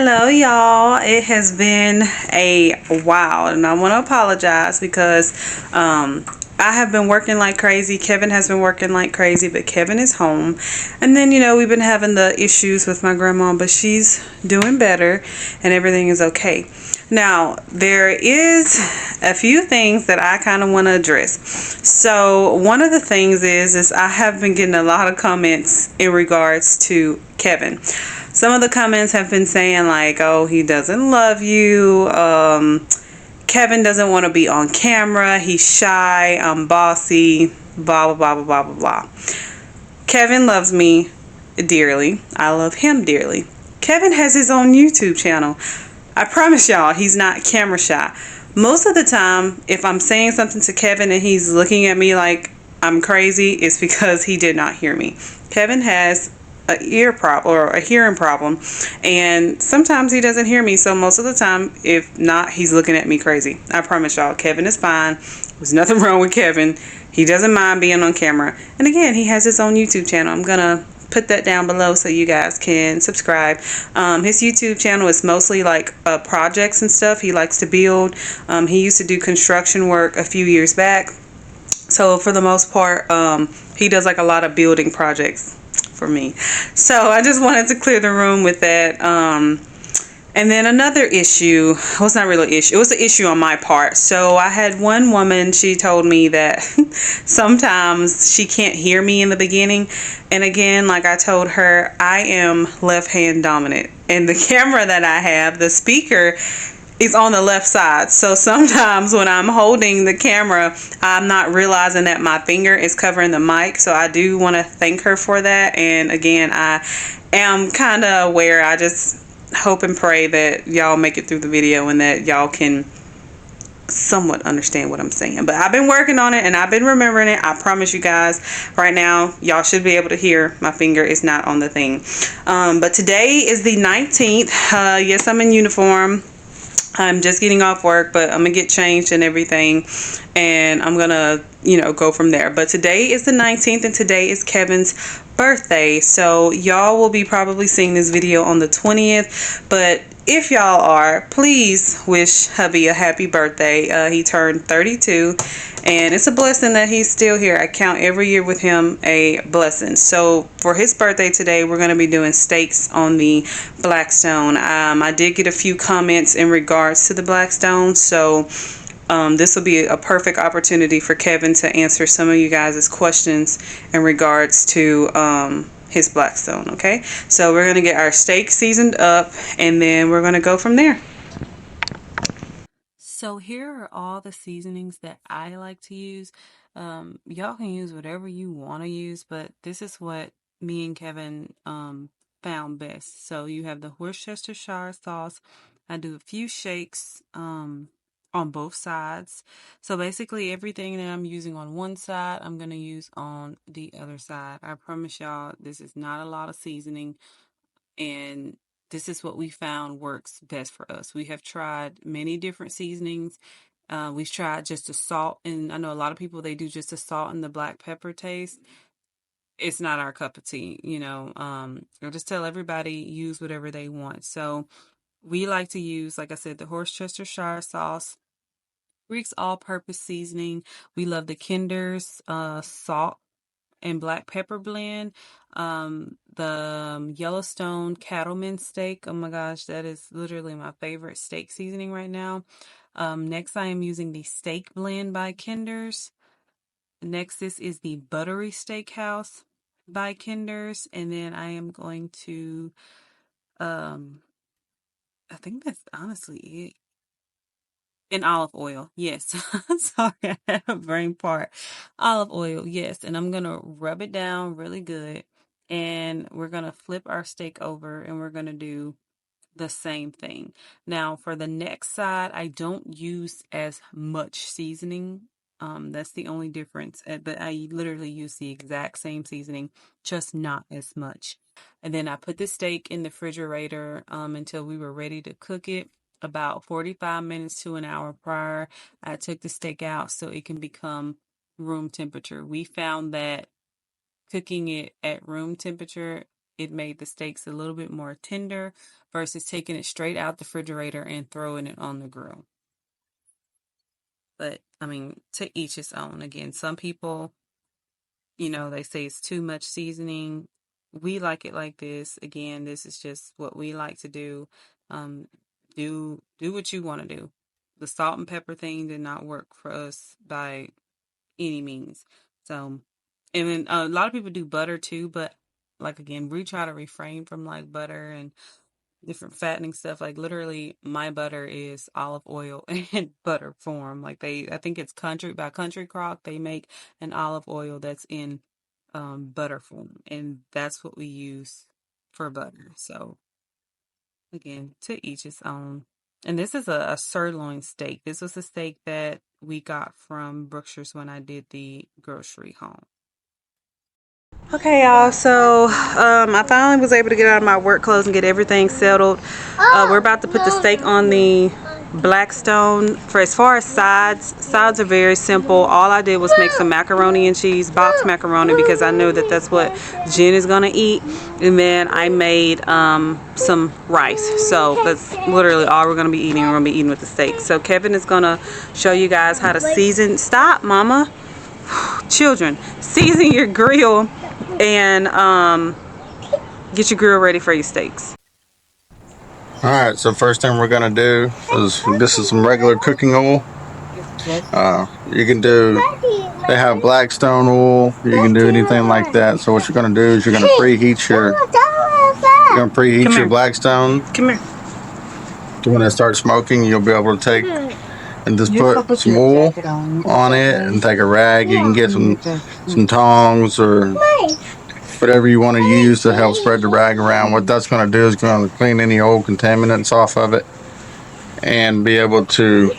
Hello, y'all. It has been a while, and I want to apologize because I have been working like crazy. Kevin has been working like crazy, but Kevin is home. And then, we've been having the issues with my grandma, but she's doing better and everything is okay. Now, there is a few things that I kind of want to address. So, one of the things is I have been getting a lot of comments in regards to Kevin. Some of the comments have been saying like, "Oh, he doesn't love you. Kevin doesn't want to be on camera. He's shy. I'm bossy. Blah blah blah blah blah blah blah." Kevin loves me dearly. I love him dearly. Kevin has his own YouTube channel. I promise y'all, he's not camera shy. Most of the time, if I'm saying something to Kevin and he's looking at me like I'm crazy, it's because he did not hear me. Kevin has a ear problem or a hearing problem, and sometimes he doesn't hear me. So most of the time, if not, he's looking at me crazy. I promise y'all, Kevin is fine. There's nothing wrong with Kevin. He doesn't mind being on camera. And again, he has his own YouTube channel. I'm gonna put that down below so you guys can subscribe. His YouTube channel is mostly like projects and stuff he likes to build. He used to do construction work a few years back, so for the most part, he does like a lot of building projects for me. So I just wanted to clear the room with that. And then another issue, well, it's not really an issue, it was an issue on my part. So I had one woman, she told me that sometimes she can't hear me in the beginning. And again, like I told her, I am left hand dominant. And the camera that I have, the speaker is on the left side. So sometimes when I'm holding the camera, I'm not realizing that my finger is covering the mic. So I do want to thank her for that. And again, I am kind of aware. I just hope and pray that y'all make it through the video and that y'all can somewhat understand what I'm saying. But I've been working on it and I've been remembering it. I promise you guys, right now, y'all should be able to hear my finger is not on the thing. But today is the 19th. Yes, I'm in uniform. I'm just getting off work, but I'm gonna get changed and everything, and I'm gonna, go from there. But today is the 19th, and today is Kevin's birthday. So y'all will be probably seeing this video on the 20th, but if y'all are, please wish hubby a happy birthday. He turned 32, and it's a blessing that he's still here. I count every year with him a blessing. So for his birthday today, we're going to be doing steaks on the Blackstone. I did get a few comments in regards to the Blackstone, so this will be a perfect opportunity for Kevin to answer some of you guys' questions in regards to his Blackstone. Okay, so we're going to get our steak seasoned up, and then we're going to go from there. So here are all the seasonings that I like to use. Y'all can use whatever you want to use, but this is what me and Kevin found best. So you have the Worcestershire sauce. I do a few shakes on both sides. So basically everything that I'm using on one side, I'm going to use on the other side. I promise y'all this is not a lot of seasoning, and this is what we found works best for us. We have tried many different seasonings. We've tried just the salt, and I know a lot of people, they do just the salt and the black pepper taste. It's not our cup of tea. I'll just tell everybody use whatever they want. So we like to use, like I said, the Worcestershire sauce, Greek's all-purpose seasoning. We love the Kinder's salt and black pepper blend. The Yellowstone Cattleman steak. Oh my gosh, that is literally my favorite steak seasoning right now. Next, I am using the steak blend by Kinder's. Next, this is the buttery steakhouse by Kinder's, and then I am going to, um, I think that's honestly it. In olive oil, yes. Sorry, I had a brain part. Olive oil, yes. And I'm gonna rub it down really good. And we're gonna flip our steak over and we're gonna do the same thing. Now, for the next side, I don't use as much seasoning. That's the only difference. But I literally use the exact same seasoning, just not as much. And then I put the steak in the refrigerator until we were ready to cook it. About 45 minutes to an hour prior, I took the steak out so it can become room temperature. We found that cooking it at room temperature it made the steaks a little bit more tender versus taking it straight out the refrigerator and throwing it on the grill. But I mean, to each his own. Again, some people, they say it's too much seasoning. We like it like this. Again, this is just what we like to do. Um, do what you want to do. The salt and pepper thing did not work for us by any means. So, and then a lot of people do butter too, but like again, we try to refrain from like butter and different fattening stuff. Like literally, my butter is olive oil and butter form. Like I think it's Country Crock. They make an olive oil that's in butter form, and that's what we use for butter. So again, to each his own. And this is a sirloin steak. This was a steak that we got from Brookshire's when I did the grocery haul. Okay, y'all, so I finally was able to get out of my work clothes and get everything settled. We're about to put the steak on the Blackstone. For as far as sides are very simple. All I did was make some macaroni and cheese, box macaroni, because I know that that's what Jen is gonna eat. And then I made some rice. So that's literally all we're gonna be eating. We're gonna be eating with the steak. So Kevin is gonna show you guys how to season. Stop, mama. Children, season your grill and get your grill ready for your steaks. Alright, so first thing we're gonna do is, this is some regular cooking oil. You can do, they have Blackstone oil, you can do anything like that. So what you're gonna do is you're gonna preheat your Blackstone. Come here. When it starts smoking, you'll be able to take and just put some oil on it and take a rag. You can get some tongs or whatever you want to use to help spread the rag around. What that's going to do is going to clean any old contaminants off of it and be able to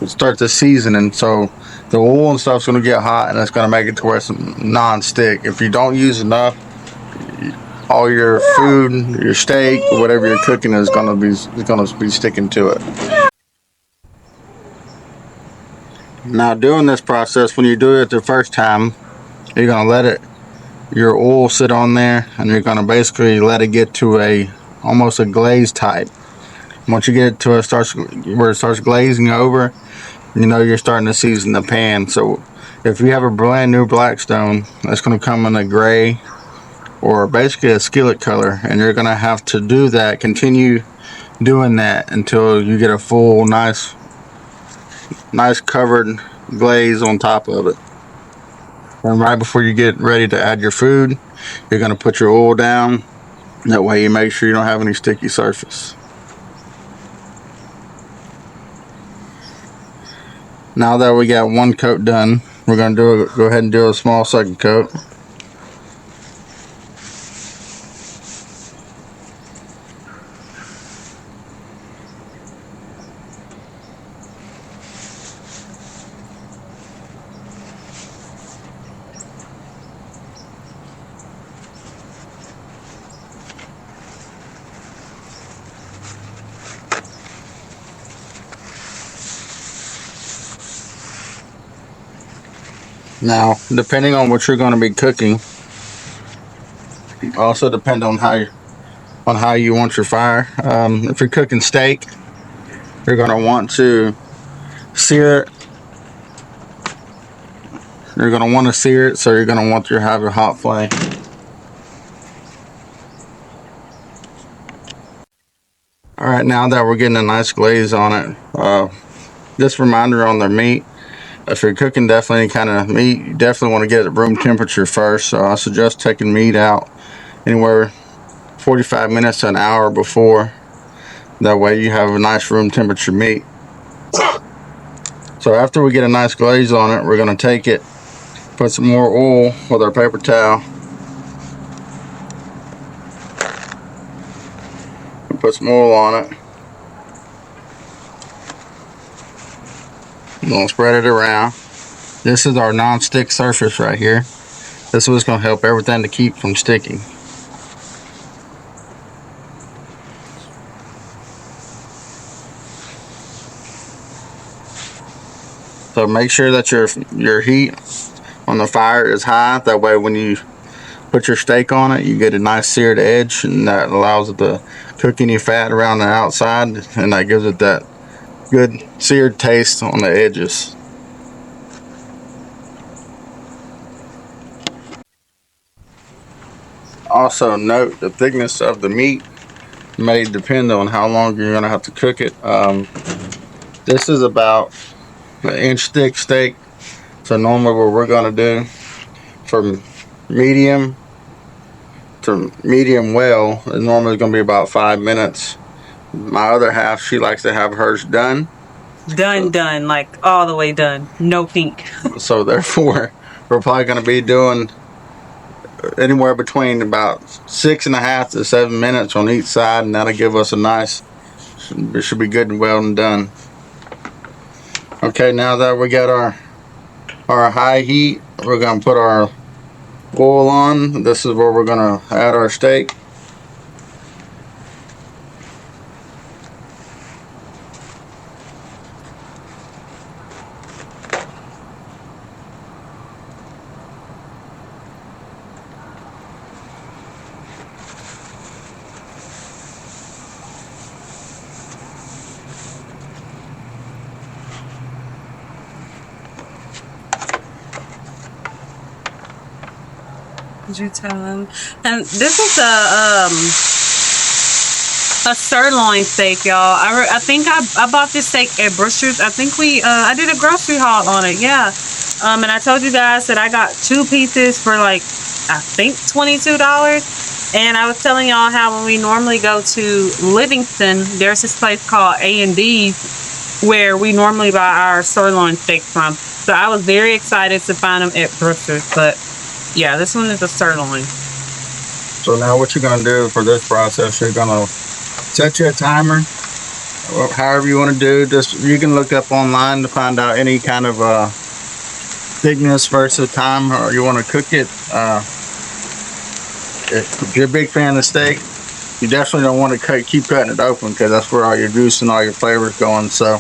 start the seasoning. So the oil and stuff's going to get hot, and it's going to make it to where it's non-stick. If you don't use enough, all your food, your steak, or whatever you're cooking is going to be sticking to it. Now, doing this process, when you do it the first time, you're going to let your oil sit on there, and you're going to basically let it get to almost a glaze type. Once you get it to where it starts glazing over, you're starting to season the pan. So if you have a brand new Blackstone, that's going to come in a gray or basically a skillet color, and you're going to have to do that, continue doing that until you get a full nice covered glaze on top of it. And right before you get ready to add your food, you're going to put your oil down. That way you make sure you don't have any sticky surface. Now that we got one coat done, we're going to go ahead and do a small second coat. Now, depending on what you're going to be cooking, also depend on how you want your fire. If you're cooking steak, you're going to want to sear it. You're going to want to sear it, so you're going to want to have a hot flame. Alright, now that we're getting a nice glaze on it, just a reminder on the meat. If you're cooking definitely any kind of meat, you definitely want to get it at room temperature first. So I suggest taking meat out anywhere 45 minutes to an hour before. That way you have a nice room temperature meat. So after we get a nice glaze on it, we're going to take it, put some more oil with our paper towel. Put some oil on it. I'm going to spread it around. This is our non-stick surface right here. This is what's going to help everything to keep from sticking. So make sure that your heat on the fire is high. That way when you put your steak on it, you get a nice seared edge, and that allows it to cook any fat around the outside, and that gives it that good seared taste on the edges. Also note the thickness of the meat may depend on how long you're going to have to cook it. This is about an inch thick steak. So normally what we're going to do from medium to medium well is normally going to be about 5 minutes. My other half, she likes to have hers done. Done, like all the way done. No pink. So therefore, we're probably going to be doing anywhere between about 6.5 to 7 minutes on each side, and that'll give us a nice, it should be good and well and done. Okay, now that we got our high heat, we're going to put our oil on. This is where we're going to add our steak. Did you tell him? And this is a sirloin steak, y'all. I think I bought this steak at Bruster's. I think I did a grocery haul on it. Yeah. And I told you guys that I got 2 pieces for like I think $22. And I was telling y'all how when we normally go to Livingston, there's this place called A&D where we normally buy our sirloin steak from. So I was very excited to find them at Bruster's, but yeah, this one is a sirloin. So now what you're going to do for this process, you're going to set your timer, however you want to do. Just you can look up online to find out any kind of thickness versus time, or you want to cook it. If you're a big fan of the steak, you definitely don't want to keep cutting it open, because that's where all your juice and all your flavors going. So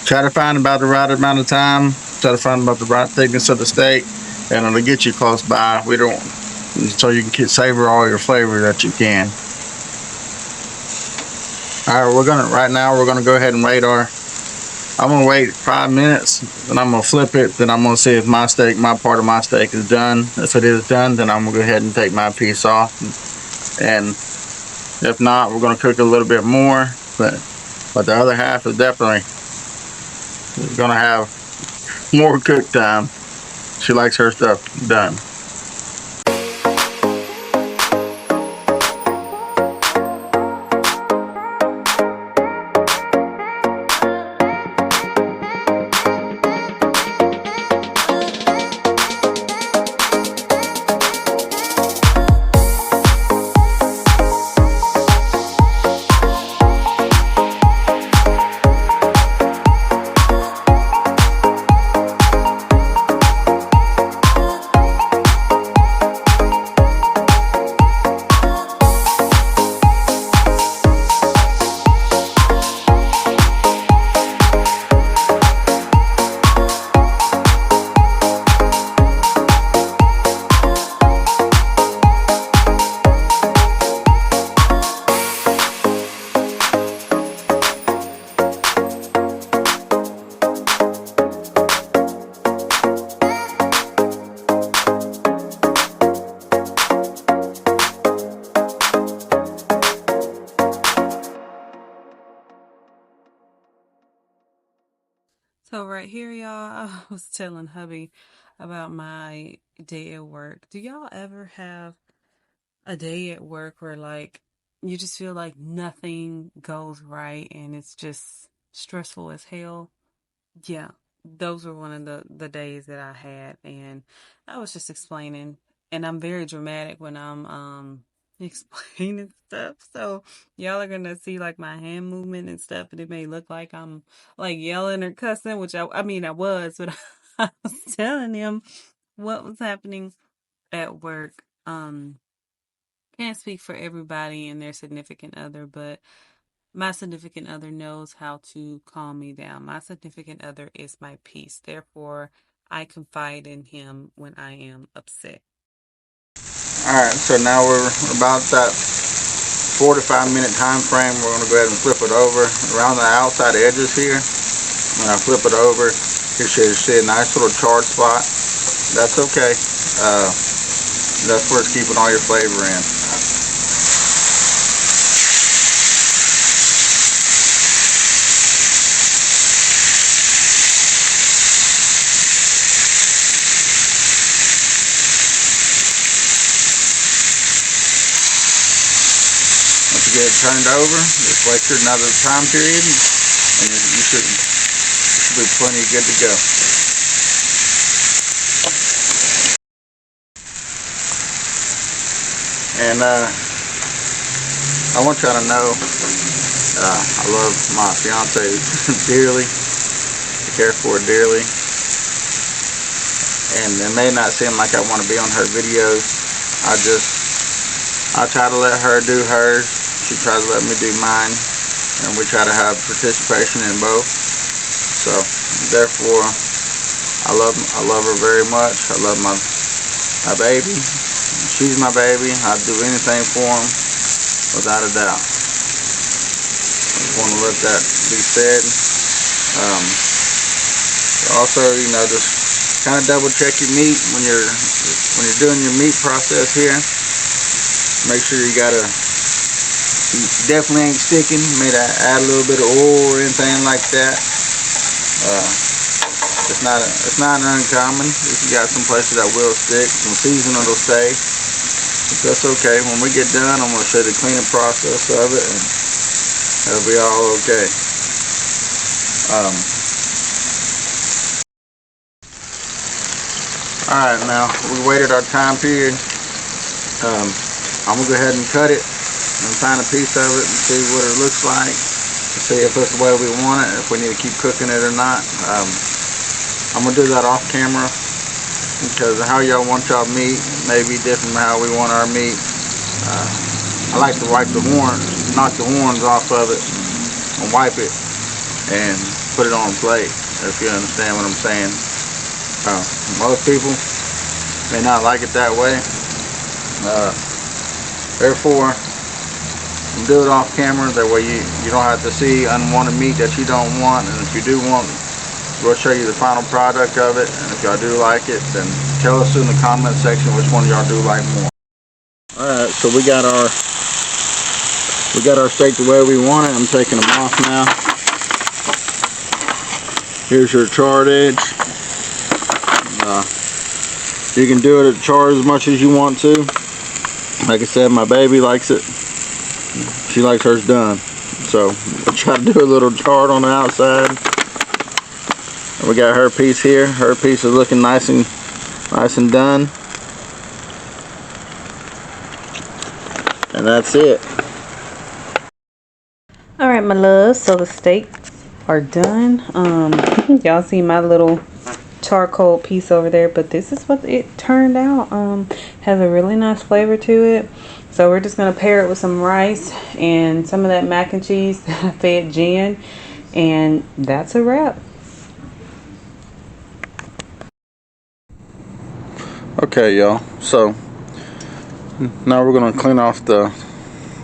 try to find about the right amount of time. Try to find about the right thickness of the steak, and it'll get you close by. We don't, so you can savor all your flavor that you can. All right, right now we're gonna go ahead and wait I'm gonna wait 5 minutes, and I'm gonna flip it. Then I'm gonna see if my part of my steak is done. If it is done, then I'm gonna go ahead and take my piece off. And if not, we're gonna cook a little bit more. But the other half is definitely gonna have more cook time. She likes her stuff done. So right here, y'all, I was telling hubby about my day at work. Do y'all ever have a day at work where like you just feel like nothing goes right and it's just stressful as hell? Yeah, those were one of the days that I had, and I was just explaining, and I'm very dramatic when I'm explaining stuff. So y'all are gonna see like my hand movement and stuff, and it may look like I'm like yelling or cussing, which I mean I was, but I was telling him what was happening at work. Can't speak for everybody and their significant other, but my significant other knows how to calm me down. My significant other is my peace. Therefore, I confide in him when I am upset. Alright, so now we're about that 4 to 5 minute time frame. We're going to go ahead and flip it over around the outside edges here. When I flip it over, you should see a nice little charred spot. That's okay. That's where it's keeping all your flavor in. Once you get it turned over, just wait for another time period, and you should be plenty good to go. And I want y'all to know I love my fiance dearly. I care for her dearly. And it may not seem like I want to be on her videos. I try to let her do hers. She tries to let me do mine. And we try to have participation in both. So therefore I love her very much. I love my baby. She's my baby. I'd do anything for him, without a doubt. I just want to let that be said. Also, you know, just kind of double check your meat when you're doing your meat process here. Make sure you definitely ain't sticking. May add a little bit of oil or anything like that. It's not uncommon. If you got some places that will stick, some seasoning will stay. But that's okay. When we get done, I'm going to show you the cleaning process of it, and it'll be all okay. Alright, now we waited our time period. I'm going to go ahead and cut it and find a piece of it and see what it looks like, to see if it's the way we want it, if we need to keep cooking it or not. I'm going to do that off camera, because how y'all want y'all meat may be different from how we want our meat. I like to wipe the horns, knock the horns off of it, and wipe it, and put it on a plate, if you understand what I'm saying. Most people may not like it that way. Therefore, do it off camera. That way you don't have to see unwanted meat that you don't want. And if you do want, we'll show you the final product of it. And if y'all do like it, then tell us in the comment section which one y'all do like more. Alright, so we got our steak the way we want it. I'm taking them off now. Here's your charred edge. You can do it at charred as much as you want to. Like I said, my baby likes it. She likes hers done. So I try to do a little charred on the outside. And we got her piece here. Her piece is looking nice and done. And that's it. Alright, my loves, so the steaks are done. Y'all see my little charcoal piece over there, but this is what it turned out. Has a really nice flavor to it. So we're just gonna pair it with some rice and some of that mac and cheese that I fed Jen, and that's a wrap. Okay, y'all, so now we're gonna clean off the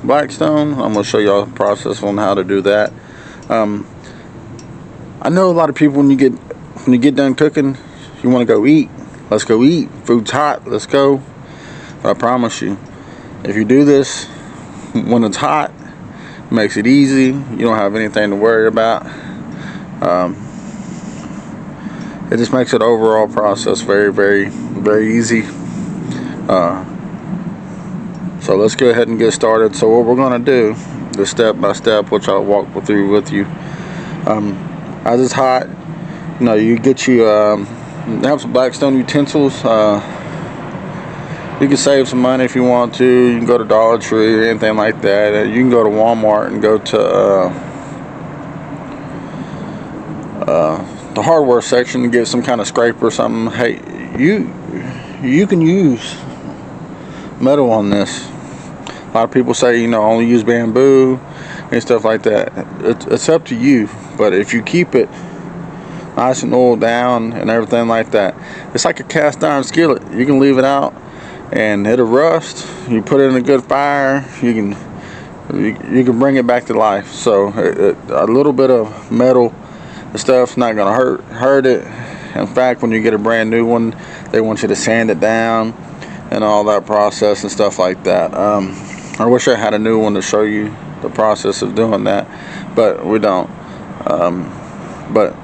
Blackstone. I'm gonna show y'all the process on how to do that. I know a lot of people, when you get done cooking, you want to go eat. Let's go eat. Food's hot. Let's go. But I promise you, if you do this when it's hot, it makes it easy. You don't have anything to worry about. It just makes it overall process very, very, very easy. So let's go ahead and get started. So what we're going to do, the step by step, which I'll walk through with you. As it's hot, you know, you get you have some Blackstone utensils. You can save some money if you want to. You can go to Dollar Tree or anything like that. You can go to Walmart and go to the hardware section and get some kind of scraper or something. Hey, you can use metal on this. A lot of people say, you know, only use bamboo and stuff like that. It's up to you. But if you keep it nice and oiled down and everything like that, it's like a cast iron skillet. You can leave it out and it'll rust. You put it in a good fire, you can bring it back to life. So a little bit of metal stuff's not gonna hurt it. In fact, when you get a brand new one, they want you to sand it down and all that process and stuff like that. I wish I had a new one to show you the process of doing that, but we don't. But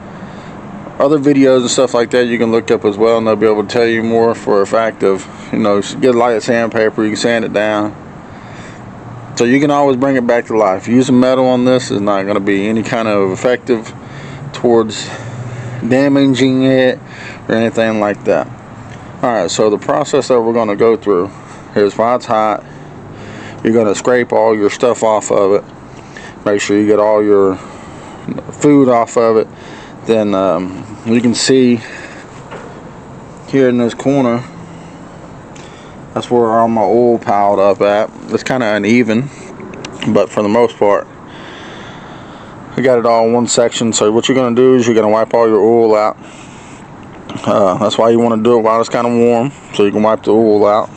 other videos and stuff like that you can look up as well, and they'll be able to tell you more for a fact of, you know, get a light sandpaper, you can sand it down. So you can always bring it back to life. Using metal on this is not going to be any kind of effective towards damaging it or anything like that. Alright, so the process that we're going to go through is, while it's hot, you're going to scrape all your stuff off of it. Make sure you get all your food off of it. Then you can see here in this corner, that's where all my oil piled up at. It's kind of uneven, but for the most part I got it all in one section. So what you're going to do is you're going to wipe all your oil out. That's why you want to do it while it's kind of warm, so you can wipe the oil out.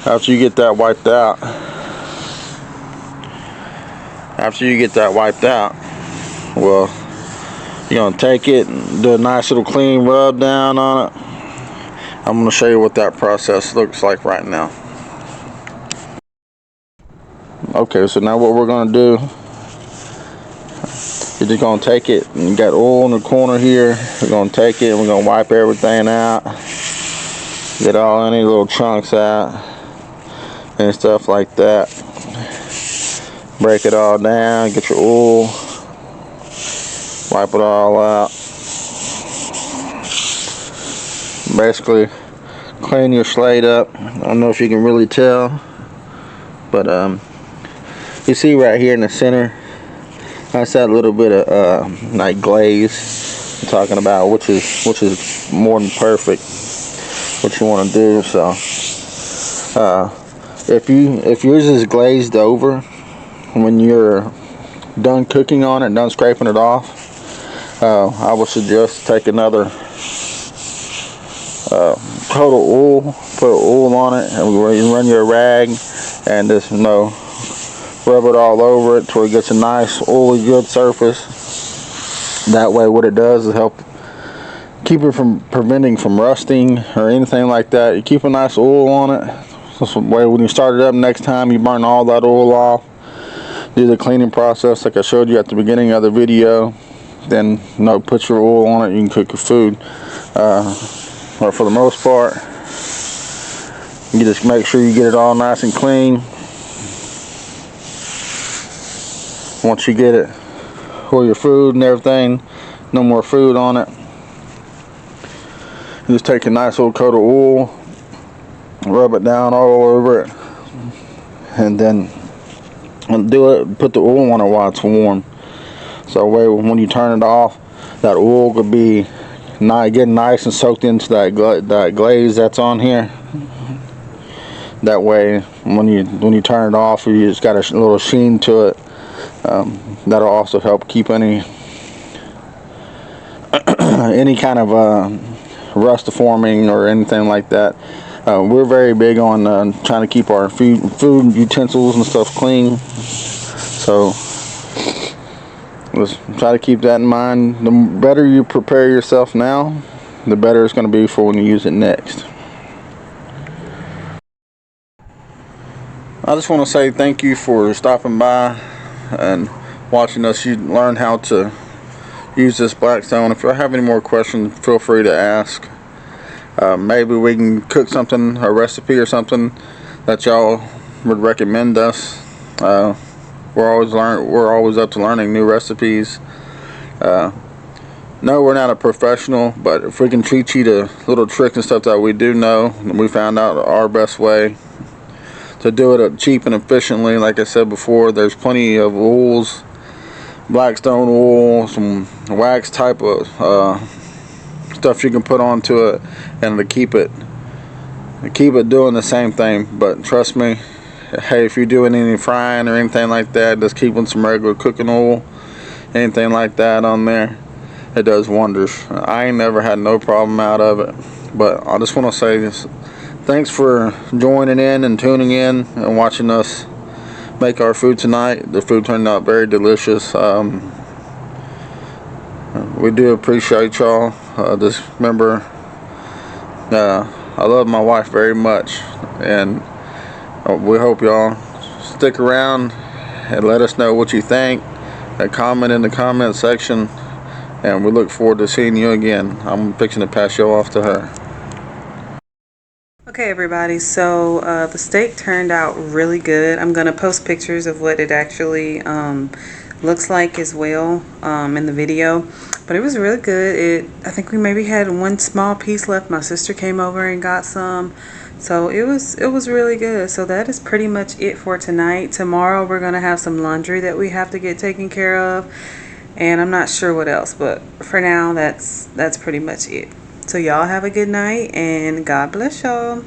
After you get that wiped out, well, you're going to take it and do a nice little clean rub down on it. I'm going to show you what that process looks like right now. Okay, so now what we're going to do, you're just going to take it, and you got oil in the corner here. We're going to take it and we're going to wipe everything out, get all any little chunks out and stuff like that. Break it all down, get your oil, wipe it all out. Basically clean your slate up. I don't know if you can really tell, but you see right here in the center, that's that little bit of like glaze I'm talking about, which is more than perfect what you want to do. So if yours is glazed over, when you're done cooking on it, done scraping it off, I would suggest take another coat of oil, put oil on it, and run your rag and just, you know, rub it all over it till it gets a nice oily good surface. That way what it does is help keep it from preventing from rusting or anything like that. You keep a nice oil on it, so way when you start it up next time, you burn all that oil off. Do the cleaning process like I showed you at the beginning of the video. Then, you know, put your oil on it, you can cook your food. But for the most part, you just make sure you get it all nice and clean. Once you get it for your food and everything, no more food on it, you just take a nice little coat of oil, rub it down all over it, and then put the oil on it while it's warm. So when you turn it off, that oil could be getting nice and soaked into that glaze that's on here. That way when you turn it off, you just got a little sheen to it. That'll also help keep any kind of rust forming or anything like that. We're very big on trying to keep our food utensils and stuff clean, so let's try to keep that in mind. The better you prepare yourself now, the better it's going to be for when you use it next. I just want to say thank you for stopping by and watching us learn how to use this Blackstone. If you have any more questions, feel free to ask. Maybe we can cook something, a recipe or something that y'all would recommend us. We're always up to learning new recipes. No, we're not a professional, but if we can teach you the little tricks and stuff that we do know, and we found out our best way to do it cheap and efficiently. Like I said before, there's plenty of oils, Blackstone oil, some wax type of stuff you can put onto it, and to keep it doing the same thing. But trust me, hey, if you're doing any frying or anything like that, just keeping some regular cooking oil, anything like that on there, It does wonders. I ain't never had no problem out of it. But I just want to say this. Thanks for joining in and tuning in and watching us make our food tonight. The food turned out very delicious. We do appreciate y'all. Just remember, I love my wife very much, and we hope y'all stick around and let us know what you think. Comment in the comment section, and we look forward to seeing you again. I'm fixing to pass you off to her. Okay, everybody, so the steak turned out really good. I'm going to post pictures of what it actually looks like as well in the video, but it was really good. I think we maybe had one small piece left. My sister came over and got some, so it was really good. So that is pretty much it for tonight. Tomorrow we're going to have some laundry that we have to get taken care of, and I'm not sure what else, but for now that's pretty much it. So y'all have a good night, and God bless y'all.